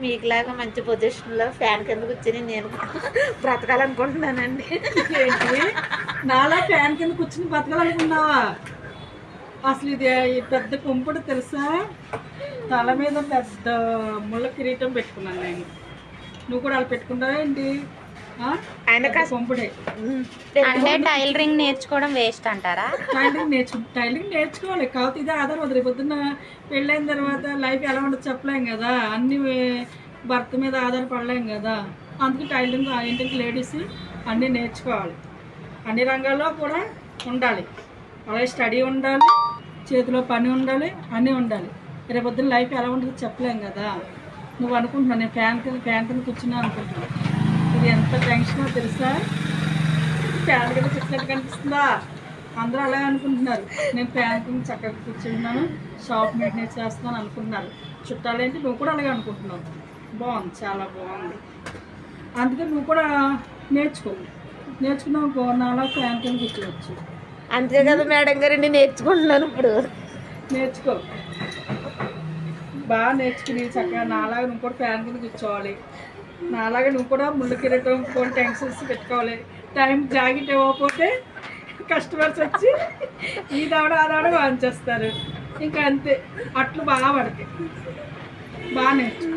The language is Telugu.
మీకులాగా మంచి పొజిషన్లో ఫ్యాన్ కింద కూర్చొని నేను బ్రతకాలనుకుంటున్నానండి. ఏంటి నాలా ఫ్యాన్ కింద కూర్చుని బతకాలనుకున్నావా? అసలు ఇది పెద్ద కుంపుడు తెలుసా? తల మీద పెద్ద ముళ్ళ కిరీటం పెట్టుకున్నాను నేను. నువ్వు కూడా అలా పెట్టుకున్నావా ఏంటి? ఆయన కుంపుడే. అంటే టైలరింగ్ నేర్చుకోవడం వేస్ట్ అంటారా? టైలరింగ్ నేర్చుకోవాలి. కాకపోతే ఇదే ఆధారం. రేపు పొద్దున్న పెళ్ళైన తర్వాత లైఫ్ ఎలా ఉండదు చెప్పలేం కదా. అన్ని భర్త మీద ఆధారపడలేం కదా. అందుకే టైలరింగ్ ఏంటంటే లేడీస్ అన్నీ నేర్చుకోవాలి. అన్ని రంగాల్లో కూడా ఉండాలి. అలాగే స్టడీ ఉండాలి, చేతిలో పని ఉండాలి, అన్నీ ఉండాలి. రేపు పొద్దున్న లైఫ్ ఎలా ఉండదు చెప్పలేం కదా. నువ్వు అనుకుంటున్నావు నేను ఫ్యాన్ కింద కూర్చున్నా అనుకుంటున్నావు. ఇది ఎంత టెన్షనో తెలుసా? ఫ్యాన్ కింద కూర్చున్నట్టు కనిపిస్తుందా? అందరూ అలాగే అనుకుంటున్నారు. నేను ఫ్యాన్ కింద చక్కగా కూర్చున్నాను, షాప్ మెయింటెనెన్స్ చేస్తున్నాను అనుకుంటున్నారు. చుట్టాలేంటి నువ్వు కూడా అలాగే అనుకుంటున్నావు. బాగుంది, చాలా బాగుంది. అందుకే నువ్వు కూడా నేర్చుకున్నావు. నాలా ఫ్యాన్ కింద కూర్చోవచ్చు. అంతే కదా మేడం గారు, నేను నేర్చుకుంటున్నాను ఇప్పుడు. నేర్చుకో, బాగా నేర్చుకుని చక్కగా నాలాగా నువ్వు కూడా ఫ్యాన్ కింద కూర్చోవాలి. నాలాగా నువ్వు కూడా ముళ్ళు కిరీటం కొన్ని టెన్షన్స్ పెట్టుకోవాలి. టైం జాకెట్ ఇవ్వకపోతే కస్టమర్స్ వచ్చి ఈ దావడ ఆ దావడ వాంచేస్తారు. ఇంకా అంతే. అట్లు బాగా పడతాయి. బాగా నేర్చుకో.